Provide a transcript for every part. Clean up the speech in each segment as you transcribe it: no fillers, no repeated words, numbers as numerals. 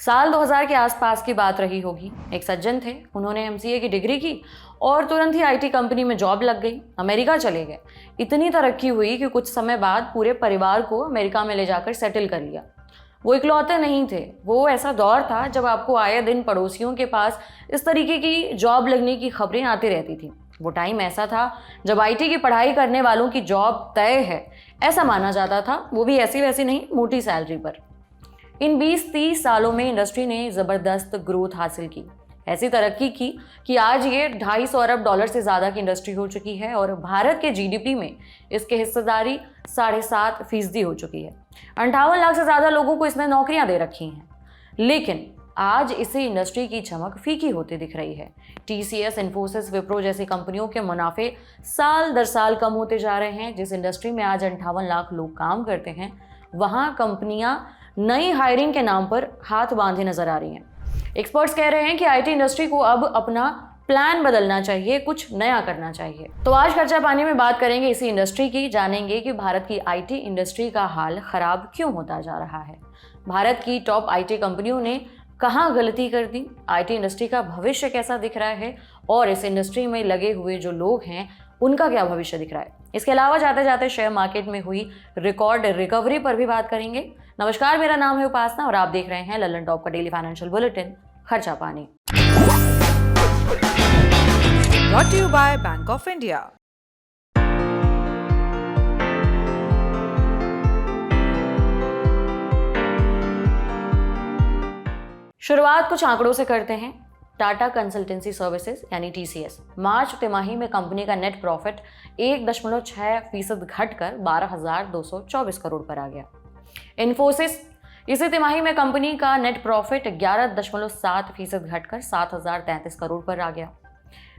साल 2000 के आसपास की बात रही होगी। एक सज्जन थे, उन्होंने एमसीए की डिग्री की और तुरंत ही आईटी कंपनी में जॉब लग गई। अमेरिका चले गए। इतनी तरक्की हुई कि कुछ समय बाद पूरे परिवार को अमेरिका में ले जाकर सेटल कर लिया। वो इकलौते नहीं थे। वो ऐसा दौर था जब आपको आए दिन पड़ोसियों के पास इस तरीके की जॉब लगने की खबरें आती रहती थी। वो टाइम ऐसा था जब आईटी की पढ़ाई करने वालों की जॉब तय है ऐसा माना जाता था, वो भी ऐसी वैसी नहीं, मोटी सैलरी पर। इन 20-30 सालों में इंडस्ट्री ने ज़बरदस्त ग्रोथ हासिल की, ऐसी तरक्की की कि आज ये 250 अरब डॉलर से ज़्यादा की इंडस्ट्री हो चुकी है और भारत के जीडीपी में इसकी हिस्सेदारी 7.5% हो चुकी है। 58 लाख से ज़्यादा लोगों को इसने नौकरियां दे रखी हैं। लेकिन आज इसी इंडस्ट्री की चमक फीकी होती दिख रही है। टीसीएस, इन्फोसिस, विप्रो जैसी कंपनियों के मुनाफे साल दर साल कम होते जा रहे हैं। जिस इंडस्ट्री में आज 58 लाख लोग काम करते हैं, वहां कंपनियां नई हायरिंग के नाम पर हाथ बांधे नजर आ रही हैं। एक्सपर्ट्स कह रहे हैं कि आईटी इंडस्ट्री को अब अपना प्लान बदलना चाहिए, कुछ नया करना चाहिए। तो आज खर्चा पानी में बात करेंगे इसी इंडस्ट्री की, जानेंगे कि भारत की आईटी इंडस्ट्री का हाल खराब क्यों होता जा रहा है, भारत की टॉप आईटी कंपनियों ने कहाँ गलती कर दी, आईटी इंडस्ट्री का भविष्य कैसा दिख रहा है और इस इंडस्ट्री में लगे हुए जो लोग हैं उनका क्या भविष्य दिख रहा है। इसके अलावा जाते जाते शेयर मार्केट में हुई रिकॉर्ड रिकवरी पर भी बात करेंगे। नमस्कार, मेरा नाम है उपासना और आप देख रहे हैं लल्लन टॉप का डेली फाइनेंशियल बुलेटिन खर्चा पानी। Brought to you by Bank of India. शुरुआत कुछ आंकड़ों से करते हैं। टाटा कंसल्टेंसी सर्विसेज यानी टीसीएस मार्च तिमाही में कंपनी का नेट प्रॉफिट 1.6% घटकर 12,224 करोड़ पर आ गया। इन्फोसिस इसी तिमाही में कंपनी का नेट प्रॉफिट 11.7% घटकर 7,033 करोड़ पर आ गया।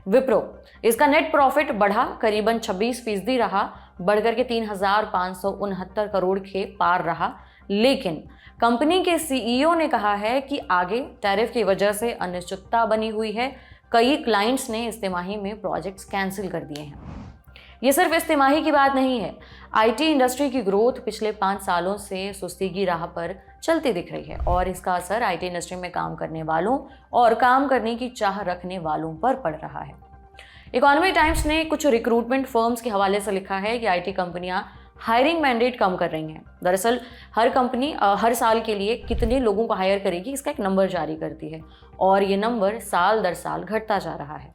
विप्रो इसका नेट प्रॉफिट बढ़ा करीबन 26% रहा, बढ़कर के 3,569 करोड़ के पार रहा। लेकिन कंपनी के सीईओ ने कहा है कि आगे टैरिफ की वजह से अनिश्चितता बनी हुई है। कई क्लाइंट्स ने इस तिमाही में प्रोजेक्ट्स कैंसिल कर दिए हैं। ये सिर्फ इस तिमाही की बात नहीं है। आईटी इंडस्ट्री की ग्रोथ पिछले 5 सालों से सुस्ती की राह पर चलती दिख रही है और इसका असर आईटी इंडस्ट्री में काम करने वालों और काम करने की चाह रखने वालों पर पड़ रहा है। इकोनॉमी टाइम्स ने कुछ रिक्रूटमेंट फर्म्स के हवाले से लिखा है कि आईटी कंपनियां हायरिंग मैंडेट कम कर रही हैं। दरअसल हर कंपनी हर साल के लिए कितने लोगों को हायर करेगी इसका एक नंबर जारी करती है और ये नंबर साल दर साल घटता जा रहा है।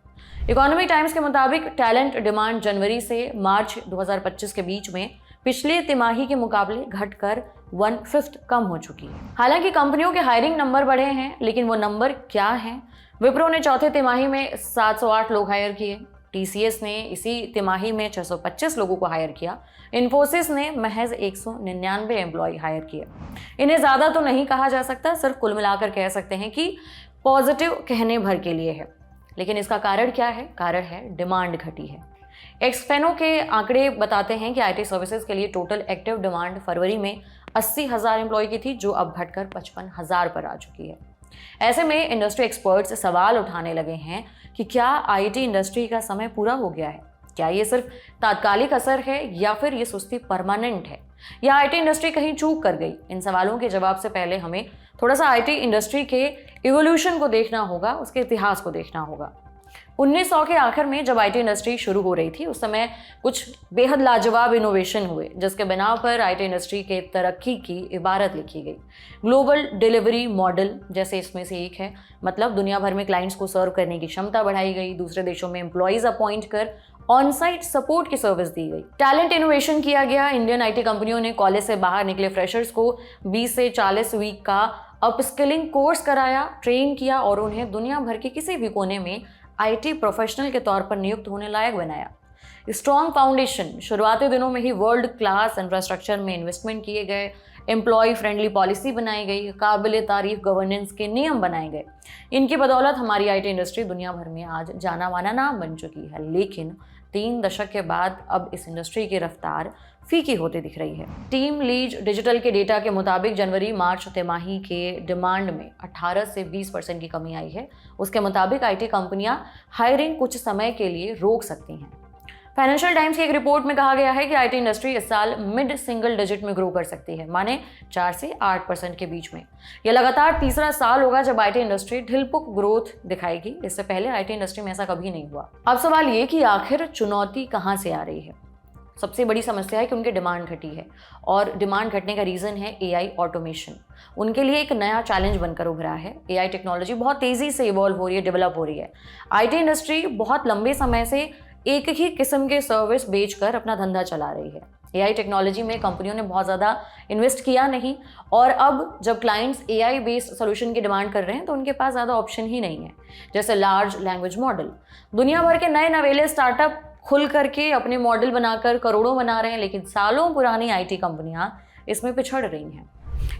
इकोनॉमी टाइम्स के मुताबिक टैलेंट डिमांड जनवरी से मार्च 2025 के बीच में पिछले तिमाही के मुकाबले घटकर 1/5 कम हो चुकी है। हालांकि कंपनियों के हायरिंग नंबर बढ़े हैं, लेकिन वो नंबर क्या हैं? विप्रो ने चौथे तिमाही में 708 लोग हायर किए। टीसीएस ने इसी तिमाही में 625 लोगों को हायर किया। इन्फोसिस ने महज 199 एम्प्लॉय हायर किए। इन्हें ज़्यादा तो नहीं कहा जा सकता, सिर्फ कुल मिलाकर कह सकते हैं कि पॉजिटिव कहने भर के लिए है। लेकिन इसका कारण क्या है? कारण है डिमांड घटी है। एक्सफेनो के आंकड़े बताते हैं कि आईटी सर्विसेज के लिए टोटल एक्टिव डिमांड फरवरी में 80,000 एम्प्लॉय की थी, जो अब घटकर 55,000 पर आ चुकी है। ऐसे में इंडस्ट्री एक्सपर्ट्स सवाल उठाने लगे हैं कि क्या आईटी इंडस्ट्री का समय पूरा हो गया है? क्या ये सिर्फ तात्कालिक असर है या फिर ये सुस्ती परमानेंट है, या आईटी इंडस्ट्री कहीं चूक कर गई? इन सवालों के जवाब से पहले हमें थोड़ा सा आईटी इंडस्ट्री के इवोल्यूशन को देखना होगा, उसके इतिहास को देखना होगा। 1900 के आखिर में जब आईटी इंडस्ट्री शुरू हो रही थी, उस समय कुछ बेहद लाजवाब इनोवेशन हुए जिसके बिना पर आईटी इंडस्ट्री के तरक्की की इबारत लिखी गई। ग्लोबल डिलीवरी मॉडल जैसे इसमें से एक है, मतलब दुनिया भर में क्लाइंट्स को सर्व करने की क्षमता बढ़ाई गई, दूसरे देशों में एम्प्लॉयज अपॉइंट कर ऑन साइट सपोर्ट की सर्विस दी गई, टैलेंट इनोवेशन किया गया। इंडियन आईटी कंपनियों ने कॉलेज से बाहर निकले फ्रेशर्स को 20 से 40 वीक का अपस्किलिंग कोर्स कराया, ट्रेन किया और उन्हें दुनिया भर के किसी भी कोने में आईटी प्रोफेशनल के तौर पर नियुक्त होने लायक बनाया। स्ट्रॉन्ग फाउंडेशन, शुरुआती दिनों में ही वर्ल्ड क्लास इंफ्रास्ट्रक्चर में इन्वेस्टमेंट किए गए, एम्प्लॉय फ्रेंडली पॉलिसी बनाई गई, काबिल तारीफ गवर्नेंस के नियम बनाए गए। इनकी बदौलत हमारी आईटी इंडस्ट्री दुनिया भर में आज जाना माना नाम बन चुकी है। लेकिन 3 दशक के बाद अब इस इंडस्ट्री की रफ्तार फीकी होती दिख रही है। टीम लीज डिजिटल के डेटा के मुताबिक जनवरी मार्च तिमाही के डिमांड में 18 से 20% की कमी आई है। उसके मुताबिक आईटी कंपनियां हायरिंग कुछ समय के लिए रोक सकती हैं। फाइनेंशियल टाइम्स की एक रिपोर्ट में कहा गया है कि आईटी इंडस्ट्री इस साल मिड सिंगल डिजिट में ग्रो कर सकती है, माने 4 से 8% के बीच में। यह लगातार तीसरा साल होगा जब आईटी इंडस्ट्री ढिलपुक ग्रोथ दिखाएगी। इससे पहले आईटी इंडस्ट्री में ऐसा कभी नहीं हुआ। अब सवाल ये कि आखिर चुनौती कहां से आ रही है। सबसे बड़ी समस्या है कि उनकी डिमांड घटी है, और डिमांड घटने का रीज़न है एआई ऑटोमेशन। उनके लिए एक नया चैलेंज बनकर उभरा है। एआई टेक्नोलॉजी बहुत तेज़ी से इवॉल्व हो रही है, डेवलप हो रही है। आईटी इंडस्ट्री बहुत लंबे समय से एक ही किस्म के सर्विस बेचकर अपना धंधा चला रही है। एआई टेक्नोलॉजी में कंपनियों ने बहुत ज़्यादा इन्वेस्ट किया नहीं, और अब जब क्लाइंट्स एआई बेस्ड सोल्यूशन की डिमांड कर रहे हैं तो उनके पास ज़्यादा ऑप्शन ही नहीं है। जैसे लार्ज लैंग्वेज मॉडल, दुनिया भर के नए नवेले स्टार्टअप खुल करके अपने मॉडल बनाकर करोड़ों बना रहे हैं, लेकिन सालों पुरानी आईटी कंपनियां इसमें पिछड़ रही हैं।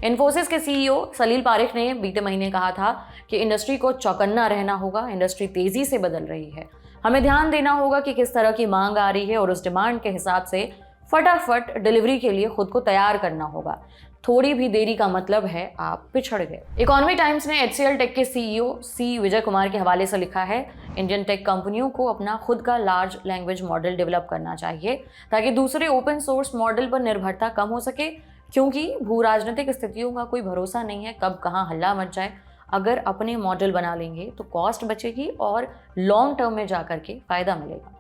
इन्फोसिस के सीईओ सलील पारेख ने बीते महीने कहा था कि इंडस्ट्री को चौकन्ना रहना होगा। इंडस्ट्री तेजी से बदल रही है, हमें ध्यान देना होगा कि किस तरह की मांग आ रही है और उस डिमांड के हिसाब से फटाफट डिलीवरी के लिए खुद को तैयार करना होगा। थोड़ी भी देरी का मतलब है आप पिछड़ गए। इकोनॉमी टाइम्स ने एचसीएल टेक के सीईओ सी विजय कुमार के हवाले से लिखा है, इंडियन टेक कंपनियों को अपना खुद का लार्ज लैंग्वेज मॉडल डेवलप करना चाहिए ताकि दूसरे ओपन सोर्स मॉडल पर निर्भरता कम हो सके, क्योंकि भू राजनीतिक स्थितियों का कोई भरोसा नहीं है, कब कहाँ हल्ला मच जाए। अगर अपने मॉडल बना लेंगे तो कॉस्ट बचेगी और लॉन्ग टर्म में जाकर के फायदा मिलेगा।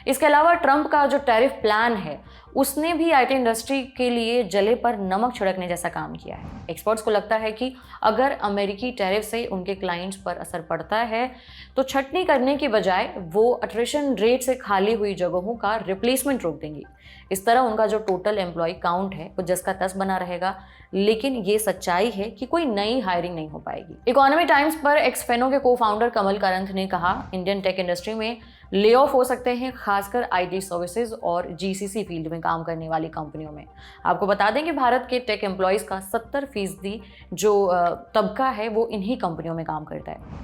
इसके अलावा ट्रंप का जो टैरिफ प्लान है उसने भी आईटी इंडस्ट्री के लिए जले पर नमक छिड़कने जैसा काम किया है। एक्सपर्ट्स को लगता है कि अगर अमेरिकी टैरिफ से उनके क्लाइंट्स पर असर पड़ता है तो छटनी करने की बजाय वो अट्रिशन रेट से खाली हुई जगहों का रिप्लेसमेंट रोक देंगी। इस तरह उनका जो टोटल एम्प्लॉय काउंट है वो जस का तस बना रहेगा, लेकिन ये सच्चाई है कि कोई नई हायरिंग नहीं हो पाएगी। इकोनॉमी टाइम्स पर एक्सफेनो के को फाउंडर कमल करंथ ने कहा, इंडियन टेक इंडस्ट्री में ले ऑफ हो सकते हैं, खासकर आईटी सर्विसेज और जीसीसी फील्ड में काम करने वाली कंपनियों में। आपको बता दें कि भारत के टेक एम्प्लॉयज का 70% जो तबका है वो इन्हीं कंपनियों में काम करता है।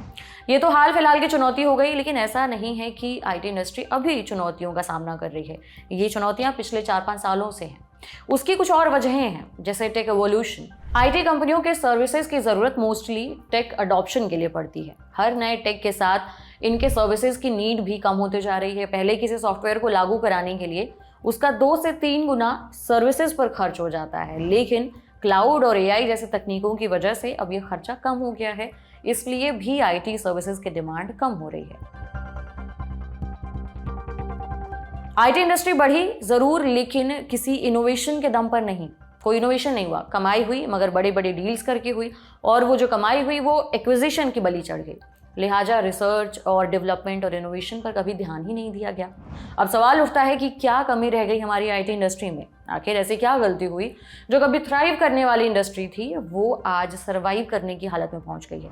ये तो हाल फिलहाल की चुनौती हो गई, लेकिन ऐसा नहीं है कि आईटी इंडस्ट्री अभी चुनौतियों का सामना कर रही है। ये चुनौतियां पिछले 4-5 सालों से हैं। उसकी कुछ और वजहें हैं, जैसे टेक एवोल्यूशन। आईटी कंपनियों के सर्विसेज की ज़रूरत मोस्टली टेक अडॉप्शन के लिए पड़ती है। हर नए टेक के साथ इनके सर्विसेज की नीड भी कम होते जा रही है। पहले किसी सॉफ्टवेयर को लागू कराने के लिए उसका 2 से 3 गुना सर्विसेज पर खर्च हो जाता है, लेकिन क्लाउड और एआई जैसे तकनीकों की वजह से अब ये खर्चा कम हो गया है, इसलिए भी आईटी सर्विसेज की डिमांड कम हो रही है। आईटी इंडस्ट्री बढ़ी जरूर, लेकिन किसी इनोवेशन के दम पर नहीं। कोई इनोवेशन नहीं हुआ। कमाई हुई मगर बड़े बड़े डील्स करके हुई, और वो जो कमाई हुई वो एक्विजिशन की बलि चढ़ गई। लिहाजा रिसर्च और डेवलपमेंट और इनोवेशन पर कभी ध्यान ही नहीं दिया गया। अब सवाल उठता है कि क्या कमी रह गई हमारी आईटी इंडस्ट्री में? आखिर ऐसी क्या गलती हुई जो कभी थ्राइव करने वाली इंडस्ट्री थी वो आज सर्वाइव करने की हालत में पहुंच गई है?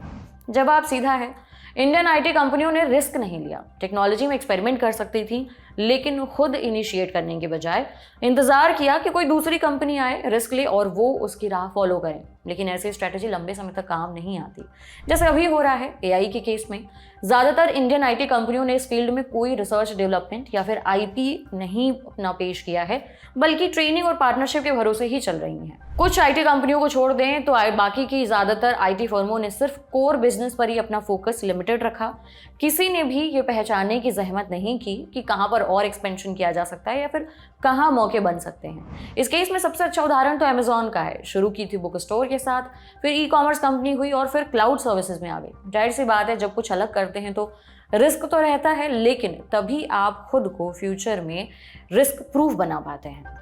जवाब सीधा है, इंडियन आईटी कंपनियों ने रिस्क नहीं लिया। टेक्नोलॉजी में एक्सपेरिमेंट कर सकती थी, लेकिन खुद इनिशिएट करने के बजाय इंतजार किया कि कोई दूसरी कंपनी आए, रिस्क ले और वो उसकी राह फॉलो करें। लेकिन ऐसी स्ट्रैटेजी लंबे समय तक काम नहीं आती, जैसे अभी हो रहा है एआई के केस में। ज़्यादातर इंडियन आईटी कंपनियों ने इस फील्ड में कोई रिसर्च डेवलपमेंट या फिर आईपी नहीं अपना पेश किया है, बल्कि ट्रेनिंग और पार्टनरशिप के भरोसे ही चल रही हैं। कुछ आईटी कंपनियों को छोड़ दें तो बाकी की ज़्यादातर आईटी फर्मों ने सिर्फ कोर बिजनेस पर ही अपना फोकस लिमिटेड रखा। किसी ने भी ये पहचानने की जहमत नहीं की कि कहाँ पर और एक्सपेंशन किया जा सकता है या फिर कहाँ मौके बन सकते हैं। इस केस में सबसे अच्छा उदाहरण तो अमेजॉन का है। शुरू की थी बुक स्टोर के साथ, फिर ई कॉमर्स कंपनी हुई और फिर क्लाउड सर्विसेज में आ गई। जाहिर सी बात है, जब कुछ अलग करते हैं तो रिस्क तो रहता है, लेकिन तभी आप खुद को फ्यूचर में रिस्क प्रूफ बना पाते हैं।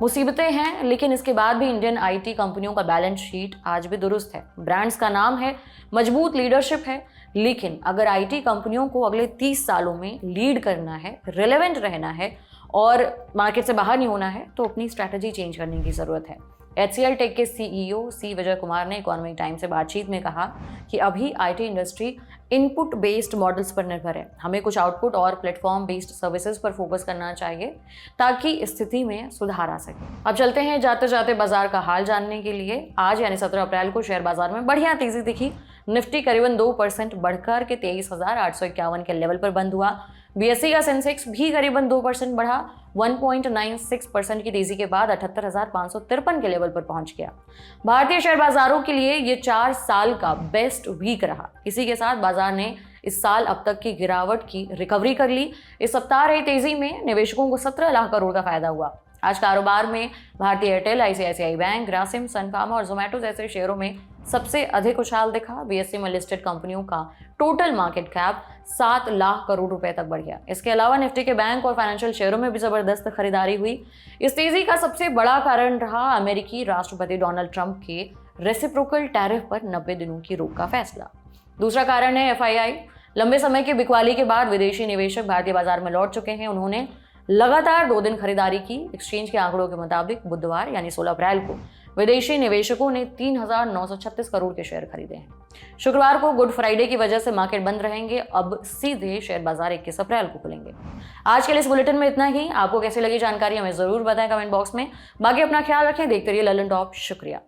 मुसीबतें हैं, लेकिन इसके बाद भी इंडियन आईटी कंपनियों का बैलेंस शीट आज भी दुरुस्त है। ब्रांड्स का नाम है, मजबूत लीडरशिप है, लेकिन अगर आईटी कंपनियों को अगले 30 सालों में लीड करना है, रिलेवेंट रहना है और मार्केट से बाहर नहीं होना है, तो अपनी स्ट्रैटेजी चेंज करने की ज़रूरत है। एचसीएल टेक के सीईओ सी विजय कुमार ने इकोनॉमी टाइम्स से बातचीत में कहा कि अभी IT industry input based models पर निर्भर है। हमें कुछ आउटपुट और प्लेटफॉर्म बेस्ड सर्विसेज पर फोकस करना चाहिए ताकि स्थिति में सुधार आ सके। अब चलते हैं जाते जाते बाजार का हाल जानने के लिए। आज यानी 17 अप्रैल को शेयर बाजार में बढ़िया तेजी दिखी। निफ्टी करीबन 2% बढ़कर के 23,851 के लेवल पर बंद हुआ। बीएसई का सेंसेक्स भी करीबन 2% बढ़ा। 1.96% की तेजी के बाद 78,553 के लेवल पर पहुंच गया। भारतीय शेयर बाजारों के लिए ये 4 साल का बेस्ट वीक रहा। इसी के साथ बाजार ने इस साल अब तक की गिरावट की रिकवरी कर ली। इस सप्ताह रही तेजी में निवेशकों को 17 लाख करोड़ का फायदा हुआ। आज कारोबार में भारतीय एयरटेल, आईसीआईसीआई बैंक, ग्रासिम, सन फार्मा और जोमेटो जैसे शेयरों में सबसे अधिक उछाल दिखा। बीएसई में लिस्टेड कंपनियों का total market cap 7 lakh crore रुपए तक बढ़ गया। इसके अलावा निफ्टी के बैंक और फाइनेंशियल शेयरों में भी जबरदस्त खरीदारी हुई। इस तेजी का सबसे बड़ा कारण रहा अमेरिकी राष्ट्रपति डोनाल्ड ट्रंप के रेसिप्रोकल टैरिफ पर 90 दिनों की रोक का फैसला। दूसरा कारण है एफआईआई। लंबे समय की बिकवाली के बाद विदेशी निवेशक भारतीय बाजार में लौट चुके हैं। उन्होंने लगातार 2 दिन खरीदारी की। एक्सचेंज के आंकड़ों के मुताबिक बुधवार यानी 16 अप्रैल को विदेशी निवेशकों ने 3,936 करोड़ के शेयर खरीदे हैं। शुक्रवार को गुड फ्राइडे की वजह से मार्केट बंद रहेंगे। अब सीधे शेयर बाजार 21 अप्रैल को खुलेंगे। आज के लिए इस बुलेटिन में इतना ही। आपको कैसी लगी जानकारी हमें जरूर बताएं कमेंट बॉक्स में। बाकी अपना ख्याल रखें। देखते रहिए ललन टॉप। शुक्रिया।